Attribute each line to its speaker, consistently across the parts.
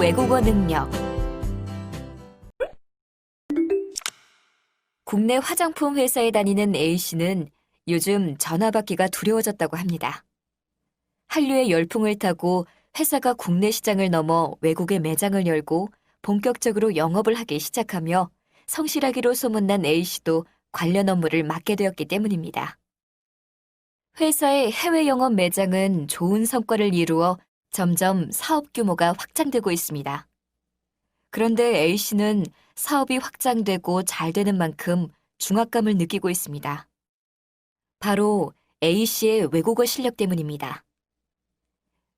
Speaker 1: 외국어 능력. 국내 화장품 회사에 다니는 A씨는 요즘 전화 받기가 두려워졌다고 합니다. 한류의 열풍을 타고 회사가 국내 시장을 넘어 외국에 매장을 열고 본격적으로 영업을 하기 시작하며 성실하기로 소문난 A씨도 관련 업무를 맡게 되었기 때문입니다. 회사의 해외 영업 매장은 좋은 성과를 이루어 점점 사업 규모가 확장되고 있습니다. 그런데 A씨는 사업이 확장되고 잘 되는 만큼 중압감을 느끼고 있습니다. 바로 A씨의 외국어 실력 때문입니다.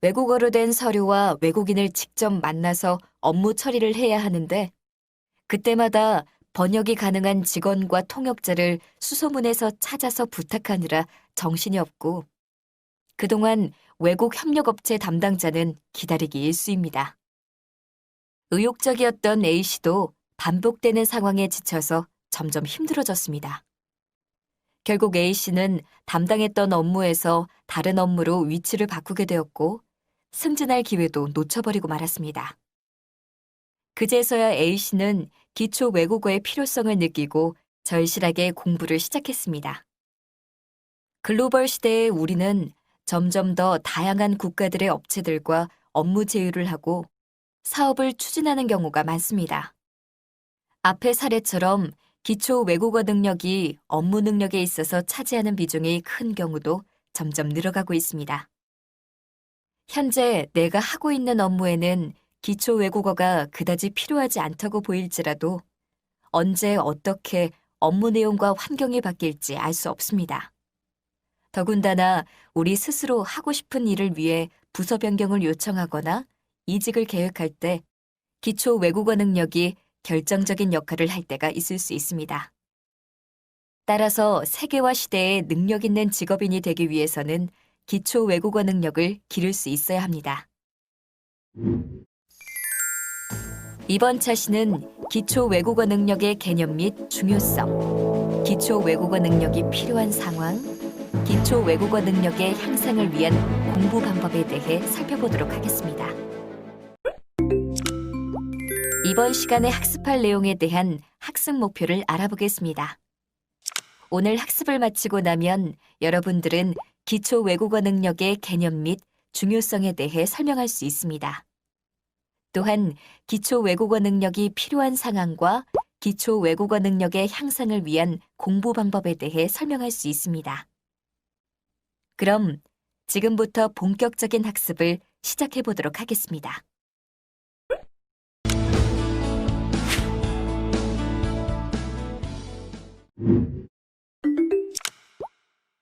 Speaker 1: 외국어로 된 서류와 외국인을 직접 만나서 업무 처리를 해야 하는데 그때마다 번역이 가능한 직원과 통역자를 수소문해서 찾아서 부탁하느라 정신이 없고 그동안 외국 협력업체 담당자는 기다리기 일쑤입니다. 의욕적이었던 A씨도 반복되는 상황에 지쳐서 점점 힘들어졌습니다. 결국 A씨는 담당했던 업무에서 다른 업무로 위치를 바꾸게 되었고 승진할 기회도 놓쳐버리고 말았습니다. 그제서야 A씨는 기초 외국어의 필요성을 느끼고 절실하게 공부를 시작했습니다. 글로벌 시대의 우리는 점점 더 다양한 국가들의 업체들과 업무 제휴를 하고 사업을 추진하는 경우가 많습니다. 앞의 사례처럼 기초 외국어 능력이 업무 능력에 있어서 차지하는 비중이 큰 경우도 점점 늘어가고 있습니다. 현재 내가 하고 있는 업무에는 기초 외국어가 그다지 필요하지 않다고 보일지라도 언제 어떻게 업무 내용과 환경이 바뀔지 알 수 없습니다. 더군다나 우리 스스로 하고 싶은 일을 위해 부서 변경을 요청하거나 이직을 계획할 때 기초 외국어 능력이 결정적인 역할을 할 때가 있을 수 있습니다. 따라서 세계화 시대에 능력 있는 직업인이 되기 위해서는 기초 외국어 능력을 기를 수 있어야 합니다. 이번 차시는 기초 외국어 능력의 개념 및 중요성, 기초 외국어 능력이 필요한 상황, 기초 외국어 능력의 향상을 위한 공부 방법에 대해 살펴보도록 하겠습니다. 이번 시간에 학습할 내용에 대한 학습 목표를 알아보겠습니다. 오늘 학습을 마치고 나면 여러분들은 기초 외국어 능력의 개념 및 중요성에 대해 설명할 수 있습니다. 또한 기초 외국어 능력이 필요한 상황과 기초 외국어 능력의 향상을 위한 공부 방법에 대해 설명할 수 있습니다. 그럼 지금부터 본격적인 학습을 시작해 보도록 하겠습니다.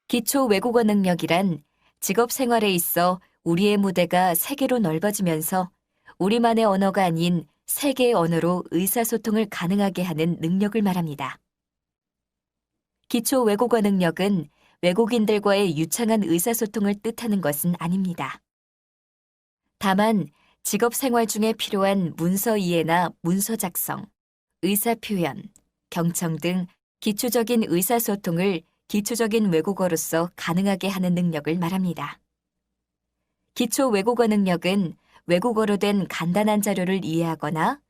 Speaker 1: 기초 외국어 능력이란 직업 생활에 있어 우리의 무대가 세계로 넓어지면서 우리만의 언어가 아닌 세계의 언어로 의사소통을 가능하게 하는 능력을 말합니다. 기초 외국어 능력은 외국인들과의 유창한 의사소통을 뜻하는 것은 아닙니다. 다만 직업 생활 중에 필요한 문서 이해나 문서 작성, 의사 표현, 경청 등 기초적인 의사소통을 기초적인 외국어로서 가능하게 하는 능력을 말합니다. 기초 외국어 능력은 외국어로 된 간단한 자료를 이해하거나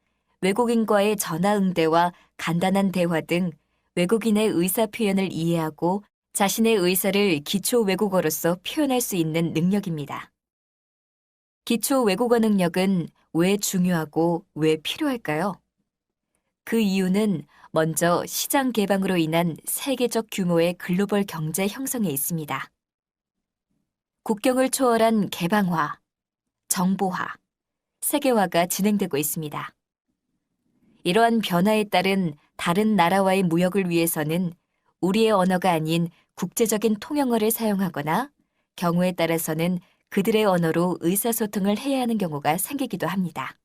Speaker 1: 외국인과의 전화 응대와 간단한 대화 등 외국인의 의사 표현을 이해하고 자신의 의사를 기초 외국어로서 표현할 수 있는 능력입니다. 기초 외국어 능력은 왜 중요하고 왜 필요할까요? 그 이유는 먼저 시장 개방으로 인한 세계적 규모의 글로벌 경제 형성에 있습니다. 국경을 초월한 개방화, 정보화, 세계화가 진행되고 있습니다. 이러한 변화에 따른 다른 나라와의 무역을 위해서는 우리의 언어가 아닌 국제적인 통용어를 사용하거나 경우에 따라서는 그들의 언어로 의사소통을 해야 하는 경우가 생기기도 합니다.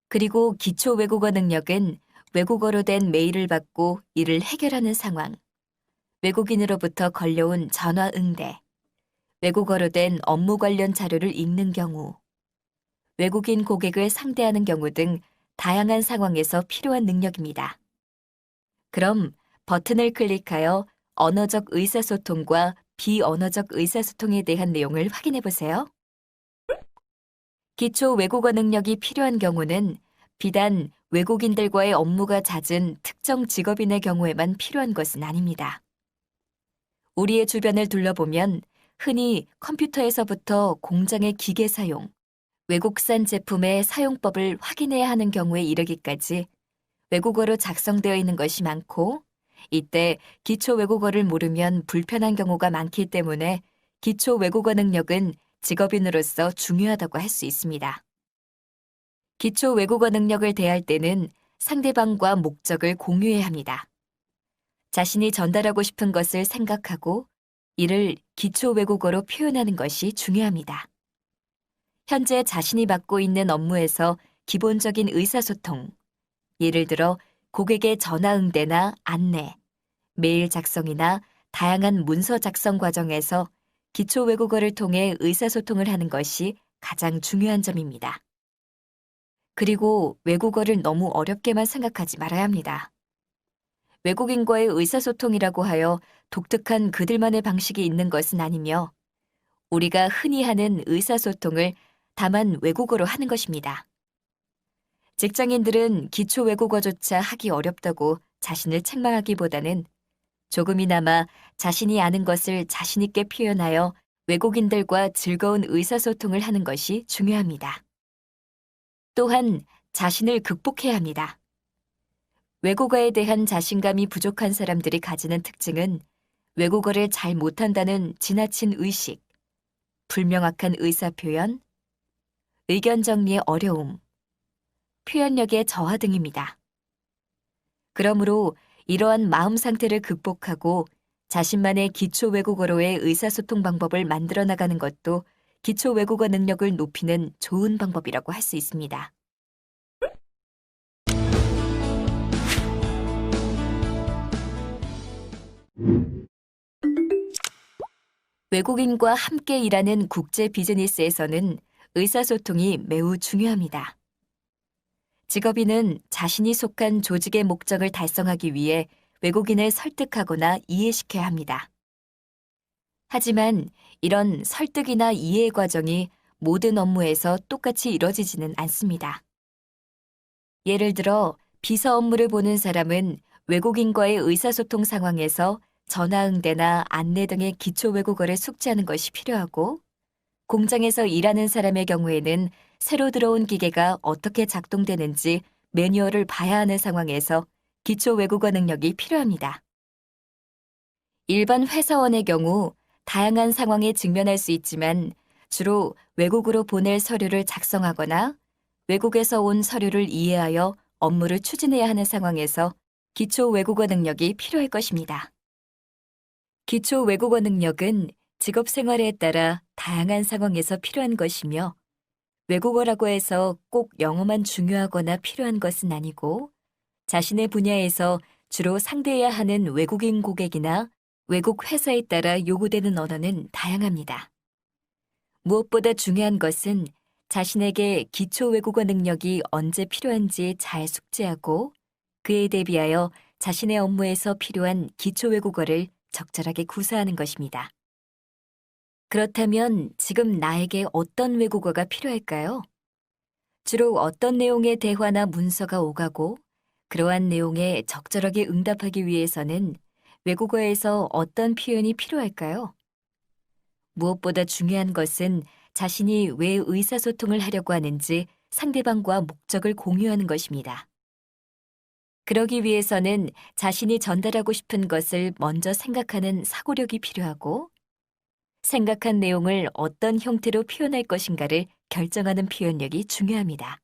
Speaker 1: 그리고 기초 외국어 능력은 외국어로 된 메일을 받고 이를 해결하는 상황, 외국인으로부터 걸려온 전화 응대, 외국어로 된 업무 관련 자료를 읽는 경우, 외국인 고객을 상대하는 경우 등 다양한 상황에서 필요한 능력입니다. 그럼 버튼을 클릭하여 언어적 의사소통과 비언어적 의사소통에 대한 내용을 확인해 보세요. 기초 외국어 능력이 필요한 경우는 비단 외국인들과의 업무가 잦은 특정 직업인의 경우에만 필요한 것은 아닙니다. 우리의 주변을 둘러보면 흔히 컴퓨터에서부터 공장의 기계 사용, 외국산 제품의 사용법을 확인해야 하는 경우에 이르기까지 외국어로 작성되어 있는 것이 많고, 이때 기초 외국어를 모르면 불편한 경우가 많기 때문에 기초 외국어 능력은 직업인으로서 중요하다고 할 수 있습니다. 기초 외국어 능력을 대할 때는 상대방과 목적을 공유해야 합니다. 자신이 전달하고 싶은 것을 생각하고 이를 기초 외국어로 표현하는 것이 중요합니다. 현재 자신이 맡고 있는 업무에서 기본적인 의사소통, 예를 들어 고객의 전화 응대나 안내, 메일 작성이나 다양한 문서 작성 과정에서 기초 외국어를 통해 의사소통을 하는 것이 가장 중요한 점입니다. 그리고 외국어를 너무 어렵게만 생각하지 말아야 합니다. 외국인과의 의사소통이라고 하여 독특한 그들만의 방식이 있는 것은 아니며 우리가 흔히 하는 의사소통을 다만 외국어로 하는 것입니다. 직장인들은 기초 외국어조차 하기 어렵다고 자신을 책망하기보다는 조금이나마 자신이 아는 것을 자신 있게 표현하여 외국인들과 즐거운 의사소통을 하는 것이 중요합니다. 또한 자신을 극복해야 합니다. 외국어에 대한 자신감이 부족한 사람들이 가지는 특징은 외국어를 잘 못한다는 지나친 의식, 불명확한 의사표현, 의견 정리의 어려움, 표현력의 저하 등입니다. 그러므로 이러한 마음 상태를 극복하고 자신만의 기초 외국어로의 의사소통 방법을 만들어 나가는 것도 기초 외국어 능력을 높이는 좋은 방법이라고 할 수 있습니다. 외국인과 함께 일하는 국제 비즈니스에서는 의사소통이 매우 중요합니다. 직업인은 자신이 속한 조직의 목적을 달성하기 위해 외국인을 설득하거나 이해시켜야 합니다. 하지만 이런 설득이나 이해의 과정이 모든 업무에서 똑같이 이뤄지지는 않습니다. 예를 들어 비서 업무를 보는 사람은 외국인과의 의사소통 상황에서 전화 응대나 안내 등의 기초 외국어를 숙지하는 것이 필요하고, 공장에서 일하는 사람의 경우에는 새로 들어온 기계가 어떻게 작동되는지 매뉴얼을 봐야 하는 상황에서 기초 외국어 능력이 필요합니다. 일반 회사원의 경우 다양한 상황에 직면할 수 있지만 주로 외국으로 보낼 서류를 작성하거나 외국에서 온 서류를 이해하여 업무를 추진해야 하는 상황에서 기초 외국어 능력이 필요할 것입니다. 기초 외국어 능력은 직업 생활에 따라 다양한 상황에서 필요한 것이며, 외국어라고 해서 꼭 영어만 중요하거나 필요한 것은 아니고, 자신의 분야에서 주로 상대해야 하는 외국인 고객이나 외국 회사에 따라 요구되는 언어는 다양합니다. 무엇보다 중요한 것은 자신에게 기초 외국어 능력이 언제 필요한지 잘 숙지하고 그에 대비하여 자신의 업무에서 필요한 기초 외국어를 적절하게 구사하는 것입니다. 그렇다면 지금 나에게 어떤 외국어가 필요할까요? 주로 어떤 내용의 대화나 문서가 오가고 그러한 내용에 적절하게 응답하기 위해서는 외국어에서 어떤 표현이 필요할까요? 무엇보다 중요한 것은 자신이 왜 의사소통을 하려고 하는지 상대방과 목적을 공유하는 것입니다. 그러기 위해서는 자신이 전달하고 싶은 것을 먼저 생각하는 사고력이 필요하고, 생각한 내용을 어떤 형태로 표현할 것인가를 결정하는 표현력이 중요합니다.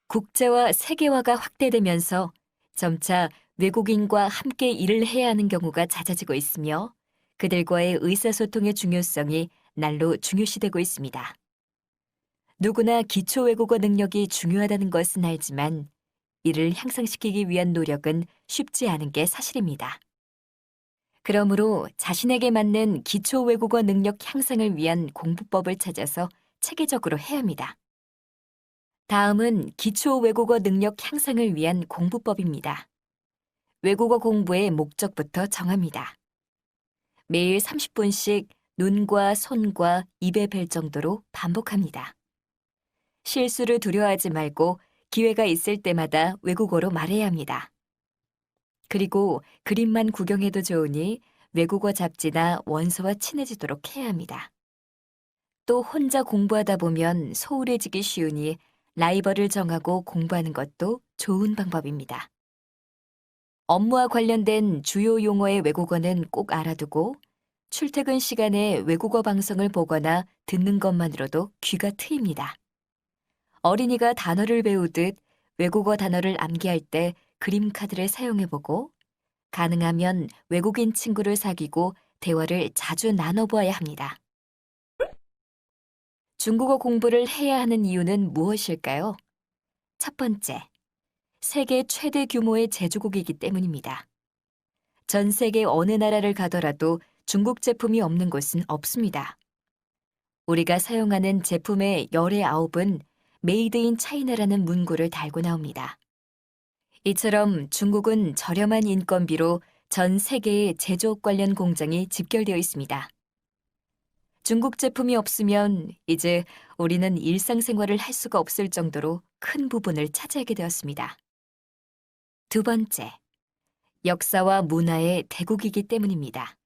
Speaker 1: 국제화, 세계화가 확대되면서 점차 외국인과 함께 일을 해야 하는 경우가 잦아지고 있으며 그들과의 의사소통의 중요성이 날로 중요시되고 있습니다. 누구나 기초 외국어 능력이 중요하다는 것은 알지만 이를 향상시키기 위한 노력은 쉽지 않은 게 사실입니다. 그러므로 자신에게 맞는 기초 외국어 능력 향상을 위한 공부법을 찾아서 체계적으로 해야 합니다. 다음은 기초 외국어 능력 향상을 위한 공부법입니다. 외국어 공부의 목적부터 정합니다. 매일 30분씩 눈과 손과 입에 뵐 정도로 반복합니다. 실수를 두려워하지 말고 기회가 있을 때마다 외국어로 말해야 합니다. 그리고 그림만 구경해도 좋으니 외국어 잡지나 원서와 친해지도록 해야 합니다. 또 혼자 공부하다 보면 소홀해지기 쉬우니 라이벌을 정하고 공부하는 것도 좋은 방법입니다. 업무와 관련된 주요 용어의 외국어는 꼭 알아두고 출퇴근 시간에 외국어 방송을 보거나 듣는 것만으로도 귀가 트입니다. 어린이가 단어를 배우듯 외국어 단어를 암기할 때 그림 카드를 사용해보고 가능하면 외국인 친구를 사귀고 대화를 자주 나눠보아야 합니다. 중국어 공부를 해야 하는 이유는 무엇일까요? 첫 번째, 세계 최대 규모의 제조국이기 때문입니다. 전 세계 어느 나라를 가더라도 중국 제품이 없는 곳은 없습니다. 우리가 사용하는 제품의 열의 9은 메이드 인 차이나라는 문구를 달고 나옵니다. 이처럼 중국은 저렴한 인건비로 전 세계의 제조업 관련 공장이 집결되어 있습니다. 중국 제품이 없으면 이제 우리는 일상생활을 할 수가 없을 정도로 큰 부분을 차지하게 되었습니다. 두 번째, 역사와 문화의 대국이기 때문입니다.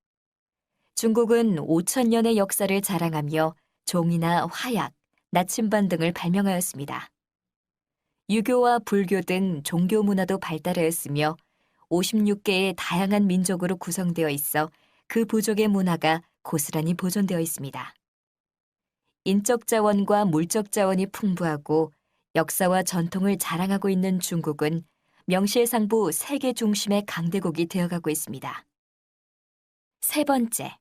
Speaker 1: 중국은 5,000년의 역사를 자랑하며 종이나 화약, 나침반 등을 발명하였습니다. 유교와 불교 등 종교 문화도 발달하였으며 56개의 다양한 민족으로 구성되어 있어 그 부족의 문화가 고스란히 보존되어 있습니다. 인적 자원과 물적 자원이 풍부하고 역사와 전통을 자랑하고 있는 중국은 명실상부 세계 중심의 강대국이 되어가고 있습니다. 세 번째,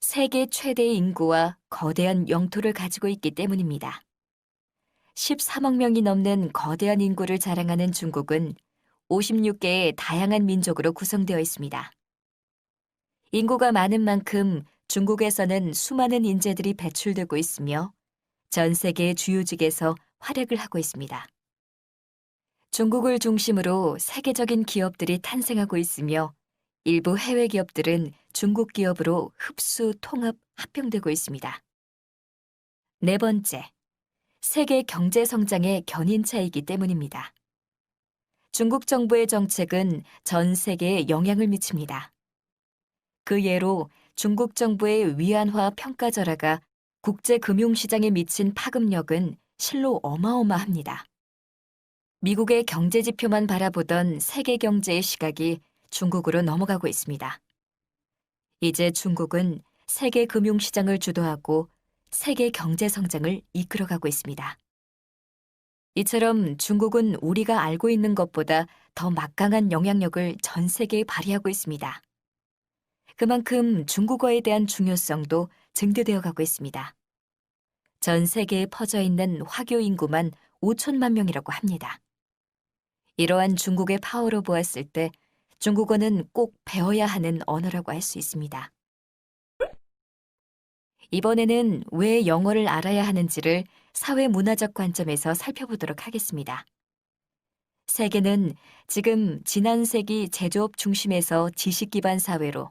Speaker 1: 세계 최대의 인구와 거대한 영토를 가지고 있기 때문입니다. 13억 명이 넘는 거대한 인구를 자랑하는 중국은 56개의 다양한 민족으로 구성되어 있습니다. 인구가 많은 만큼 중국에서는 수많은 인재들이 배출되고 있으며 전 세계의 주요직에서 활약을 하고 있습니다. 중국을 중심으로 세계적인 기업들이 탄생하고 있으며 일부 해외 기업들은 중국 기업으로 흡수, 통합, 합병되고 있습니다. 네 번째, 세계 경제 성장의 견인차이기 때문입니다. 중국 정부의 정책은 전 세계에 영향을 미칩니다. 그 예로 중국 정부의 위안화 평가절하가 국제 금융시장에 미친 파급력은 실로 어마어마합니다. 미국의 경제 지표만 바라보던 세계 경제의 시각이 중국으로 넘어가고 있습니다. 이제 중국은 세계 금융시장을 주도하고 세계 경제 성장을 이끌어가고 있습니다. 이처럼 중국은 우리가 알고 있는 것보다 더 막강한 영향력을 전 세계에 발휘하고 있습니다. 그만큼 중국어에 대한 중요성도 증대되어 가고 있습니다. 전 세계에 퍼져 있는 화교 인구만 5천만 명이라고 합니다. 이러한 중국의 파워로 보았을 때 중국어는 꼭 배워야 하는 언어라고 할 수 있습니다. 이번에는 왜 영어를 알아야 하는지를 사회문화적 관점에서 살펴보도록 하겠습니다. 세계는 지금 지난 세기 제조업 중심에서 지식 기반 사회로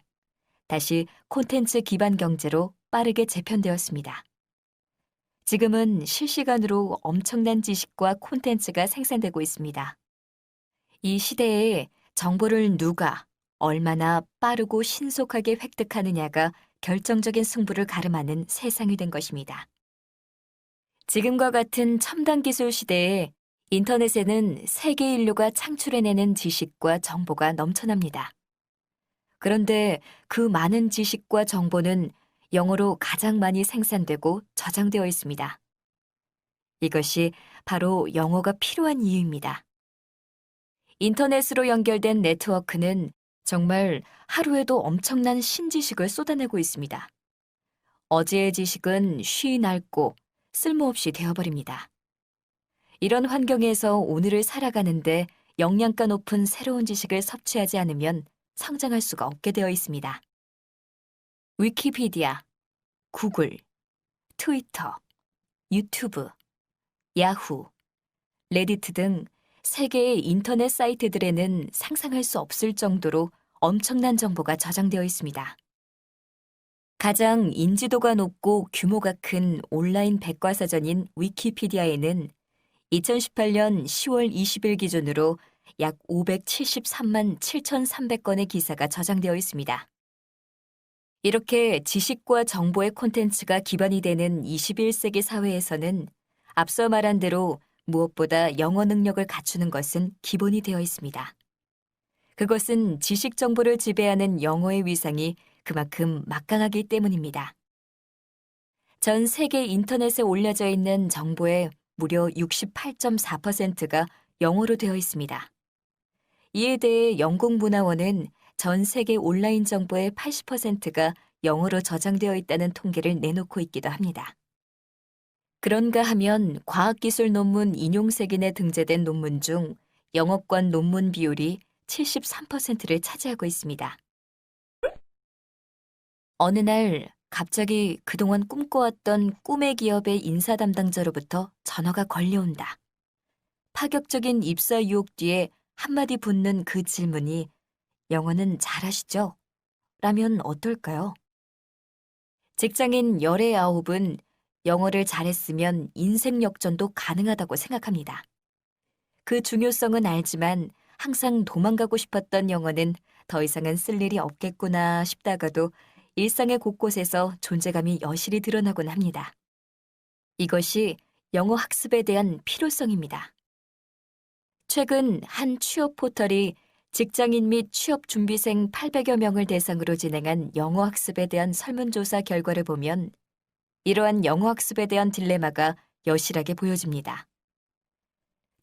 Speaker 1: 다시 콘텐츠 기반 경제로 빠르게 재편되었습니다. 지금은 실시간으로 엄청난 지식과 콘텐츠가 생산되고 있습니다. 이 시대에 정보를 누가 얼마나 빠르고 신속하게 획득하느냐가 결정적인 승부를 가름하는 세상이 된 것입니다. 지금과 같은 첨단 기술 시대에 인터넷에는 세계 인류가 창출해내는 지식과 정보가 넘쳐납니다. 그런데 그 많은 지식과 정보는 영어로 가장 많이 생산되고 저장되어 있습니다. 이것이 바로 영어가 필요한 이유입니다. 인터넷으로 연결된 네트워크는 정말 하루에도 엄청난 신지식을 쏟아내고 있습니다. 어제의 지식은 쉬 낡고 쓸모없이 되어버립니다. 이런 환경에서 오늘을 살아가는데 영양가 높은 새로운 지식을 섭취하지 않으면 성장할 수가 없게 되어 있습니다. 위키피디아, 구글, 트위터, 유튜브, 야후, 레디트 등 세계의 인터넷 사이트들에는 상상할 수 없을 정도로 엄청난 정보가 저장되어 있습니다. 가장 인지도가 높고 규모가 큰 온라인 백과사전인 위키피디아에는 2018년 10월 20일 기준으로 약 573만 7,300건의 기사가 저장되어 있습니다. 이렇게 지식과 정보의 콘텐츠가 기반이 되는 21세기 사회에서는 앞서 말한 대로 무엇보다 영어 능력을 갖추는 것은 기본이 되어 있습니다. 그것은 지식 정보를 지배하는 영어의 위상이 그만큼 막강하기 때문입니다. 전 세계 인터넷에 올려져 있는 정보의 무려 68.4%가 영어로 되어 있습니다. 이에 대해 영국문화원은 전 세계 온라인 정보의 80%가 영어로 저장되어 있다는 통계를 내놓고 있기도 합니다. 그런가 하면 과학기술 논문 인용색인에 등재된 논문 중 영어권 논문 비율이 73%를 차지하고 있습니다. 어느 날 갑자기 그동안 꿈꿔왔던 꿈의 기업의 인사 담당자로부터 전화가 걸려온다. 파격적인 입사 유혹 뒤에 한마디 붙는 그 질문이 영어는 잘하시죠? 라면 어떨까요? 직장인 열의 아홉은 영어를 잘했으면 인생 역전도 가능하다고 생각합니다. 그 중요성은 알지만 항상 도망가고 싶었던 영어는 더 이상은 쓸 일이 없겠구나 싶다가도 일상의 곳곳에서 존재감이 여실히 드러나곤 합니다. 이것이 영어 학습에 대한 필요성입니다. 최근 한 취업 포털이 직장인 및 취업 준비생 800여 명을 대상으로 진행한 영어 학습에 대한 설문조사 결과를 보면 이러한 영어 학습에 대한 딜레마가 여실하게 보여집니다.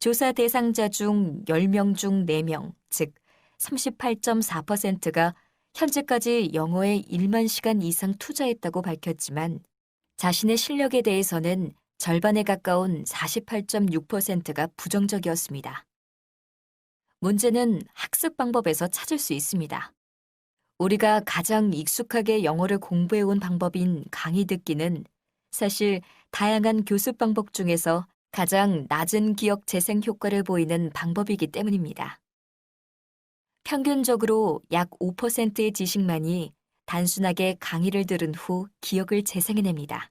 Speaker 1: 조사 대상자 중 10명 중 4명, 즉 38.4%가 현재까지 영어에 1만 시간 이상 투자했다고 밝혔지만 자신의 실력에 대해서는 절반에 가까운 48.6%가 부정적이었습니다. 문제는 학습 방법에서 찾을 수 있습니다. 우리가 가장 익숙하게 영어를 공부해온 방법인 강의 듣기는 사실 다양한 교습 방법 중에서 가장 낮은 기억 재생 효과를 보이는 방법이기 때문입니다. 평균적으로 약 5%의 지식만이 단순하게 강의를 들은 후 기억을 재생해냅니다.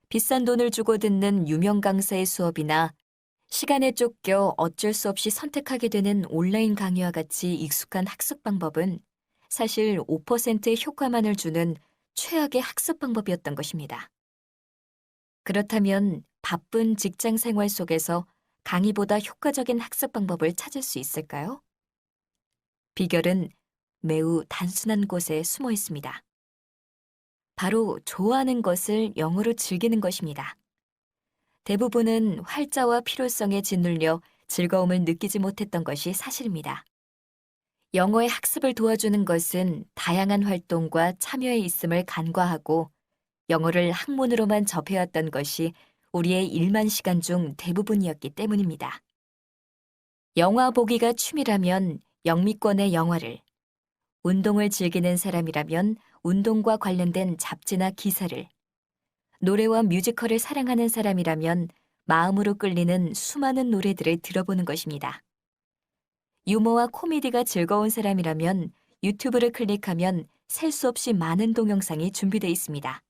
Speaker 1: 비싼 돈을 주고 듣는 유명 강사의 수업이나 시간에 쫓겨 어쩔 수 없이 선택하게 되는 온라인 강의와 같이 익숙한 학습 방법은 사실 5%의 효과만을 주는 최악의 학습 방법이었던 것입니다. 그렇다면 바쁜 직장 생활 속에서 강의보다 효과적인 학습 방법을 찾을 수 있을까요? 비결은 매우 단순한 곳에 숨어 있습니다. 바로 좋아하는 것을 영어로 즐기는 것입니다. 대부분은 활자와 필요성에 짓눌려 즐거움을 느끼지 못했던 것이 사실입니다. 영어의 학습을 도와주는 것은 다양한 활동과 참여에 있음을 간과하고 영어를 학문으로만 접해왔던 것이 우리의 1만 시간 중 대부분이었기 때문입니다. 영화 보기가 취미라면 영미권의 영화를, 운동을 즐기는 사람이라면 운동과 관련된 잡지나 기사를, 노래와 뮤지컬을 사랑하는 사람이라면 마음으로 끌리는 수많은 노래들을 들어보는 것입니다. 유머와 코미디가 즐거운 사람이라면 유튜브를 클릭하면 셀 수 없이 많은 동영상이 준비되어 있습니다.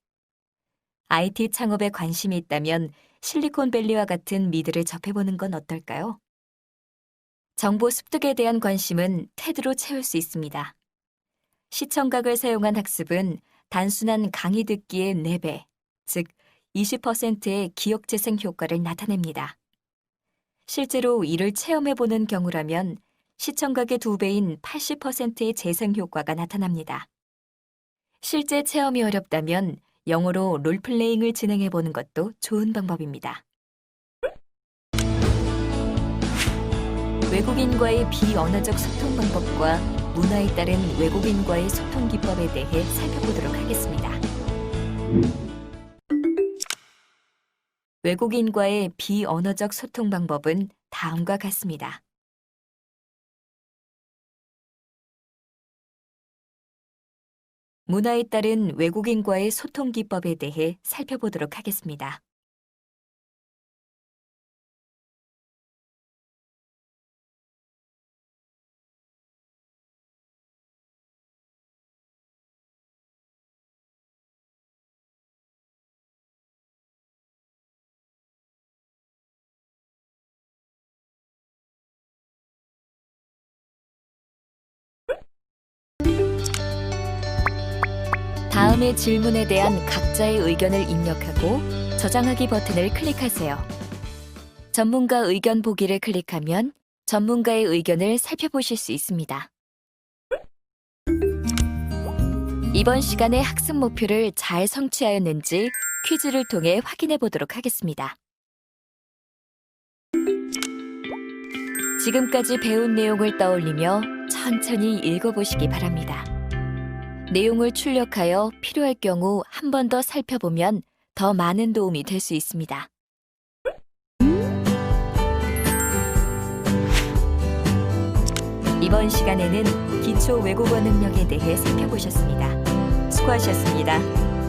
Speaker 1: IT 창업에 관심이 있다면 실리콘밸리와 같은 미드를 접해보는 건 어떨까요? 정보 습득에 대한 관심은 테드로 채울 수 있습니다. 시청각을 사용한 학습은 단순한 강의 듣기의 4배, 즉 20%의 기억 재생 효과를 나타냅니다. 실제로 이를 체험해보는 경우라면 시청각의 2배인 80%의 재생 효과가 나타납니다. 실제 체험이 어렵다면 영어로 롤플레잉을 진행해보는 것도 좋은 방법입니다. 외국인과의 비언어적 소통 방법과 문화에 따른 외국인과의 소통 기법에 대해 살펴보도록 하겠습니다. 외국인과의 비언어적 소통 방법은 다음과 같습니다. 문화에 따른 외국인과의 소통 기법에 대해 살펴보도록 하겠습니다. 다음의 질문에 대한 각자의 의견을 입력하고 저장하기 버튼을 클릭하세요. 전문가 의견 보기를 클릭하면 전문가의 의견을 살펴보실 수 있습니다. 이번 시간의 학습 목표를 잘 성취하였는지 퀴즈를 통해 확인해 보도록 하겠습니다. 지금까지 배운 내용을 떠올리며 천천히 읽어보시기 바랍니다. 내용을 출력하여 필요할 경우 한 번 더 살펴보면 더 많은 도움이 될 수 있습니다. 이번 시간에는 기초 외국어 능력에 대해 살펴보셨습니다. 수고하셨습니다.